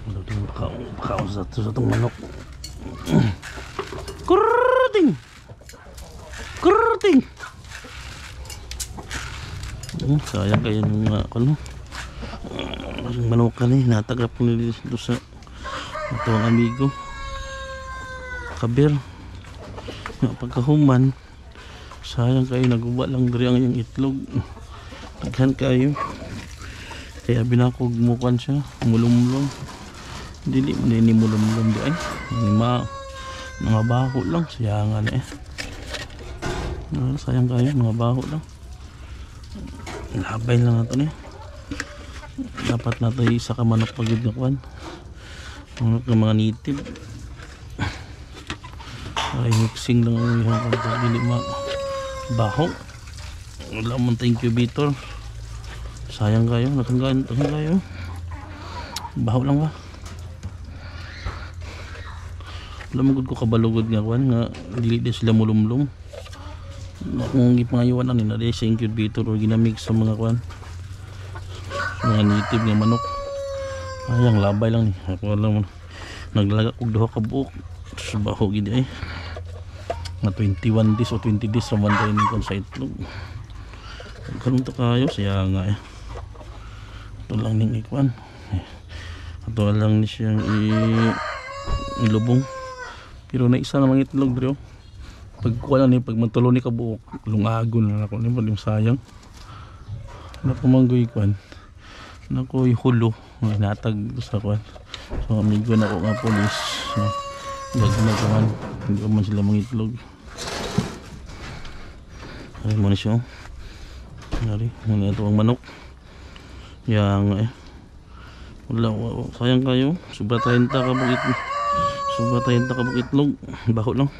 Makaon sa itong manok. Kurting! Kurting! Sayang kayo ng mga manok ka ni. Natagrap ko nila sa itong amigo. Kabir. Pagkahuman, sayang kayo. Naguba lang dari ang iyong itlog. Taghan kayo. Kaya binakog mukan siya. Mulumlong. Dili ni mulumlong di ay. Mga baho lang. Sayangan eh. Sayang kayo. Mga baho lang. Labay lang nato ni. Dapat nato isa ka manok pagid na kwan. Manok ng mga native. Ay mixing lang ang iyong pag dili baho. Wala mong incubator. Sayang kayo, natanggalan kayo. Baho lang ba? Wala magud ko kabalugod nga kwan nga dili din sila mulumlum. Kung gipangayuan na nila sa incubator or ginamix sa mga kwan. Mga native nga manok. Ayang labay lang ni. Ako lang naglaga og duha ka buok. Sa baho gid ay. Nga 21 days o 20 days sa manday ni kon sa itlog. Karon to kayo siya nga eh. Ito lang ning ikwan. Ito lang ni siyang ilubong. Pero na isa namang itlog bro. Pag kuha ni pag mantulo ni kabuok, lungagon na ako ni palim sayang. Na pamanggoy kwan. Nako hulo, natag sa kwan. So amigo na ko nga pulis. Gagmagawan, hindi man sila mangitlog. Ay mo ni siya. Nari, muna ito ang manok. Yang wala, sayang kayo. Sobra 30 ka bukit. Sobra 30 ka bukitlog. Baho lang.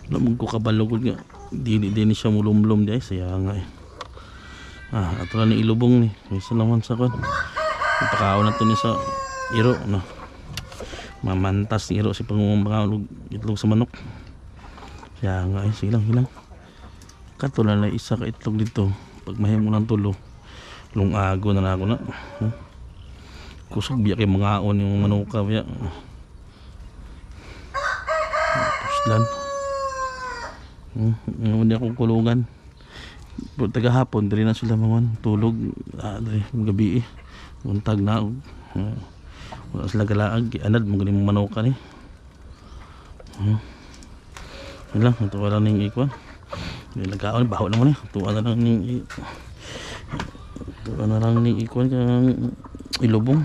Wala mo ko kabalugod nga. Dini siya mulumlum di ay. Sayang nga eh. Ato lang ni ilubong ni. Isa naman sa kon. Ipakaon na to ni sa iro. No? Mamantas ni iro si pangumang itlog sa manok. Sayang nga eh. Sige lang, hilang. Katulan na isa ka itlog dito. Pag mahimo ng tulo. Lungago na ako na. Kusog biya kay mga aon yung manuka biya. Puslan. Hindi akong kulungan. Pero tagahapon diri na sila mga tulog. Diri gabi eh. Buntag na. Wala sila galaag. Anad mo ganing manuka ni. Yan lang. Ito wala ning ikwan. Nagkaon baho naman eh. Tuwa na lang ning ikwan kang ilubong.